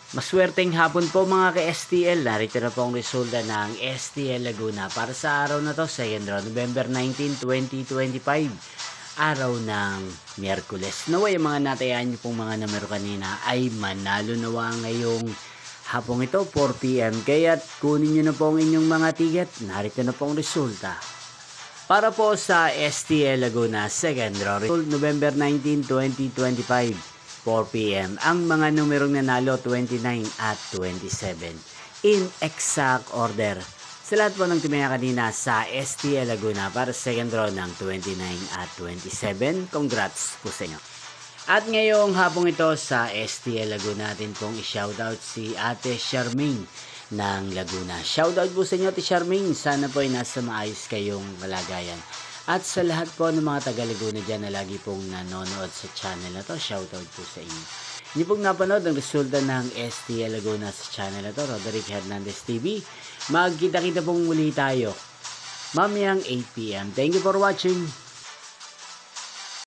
Maswerteng hapon po mga ka-STL. Narito na po ang resulta ng STL Laguna para sa araw na to, second round, November 19, 2025. Araw ng Miyerkules. Naway ang mga natayaan niyo pong mga numero kanina ay manalo nawa ngayong hapong ito, 4 PM. Kaya't kunin niyo na po ang inyong mga ticket. Narito na po ang resulta. Para po sa STL Laguna, second round, November 19, 2025. 4 PM. Ang mga numerong nanalo 29 at 27 in exact order. Sa lahat po ng tumaya kanina sa STL Laguna para second round ng 29 at 27. Congrats po sa inyo. At ngayong hapong ito sa STL Laguna natin pong i-shoutout si Ate Charmaine ng Laguna. Shoutout po sa inyo Ate Charmaine. Sana po ay nasa maayos kayong kalagayan. At sa lahat po ng mga taga-Laguna dyan na lagi pong nanonood sa channel na to, shoutout po sa inyo. Hindi pong napanood ang resulta ng STL Laguna sa channel na to, Roderick Hernandez TV. Magkita-kita pong muli tayo mamayang 8 PM. Thank you for watching.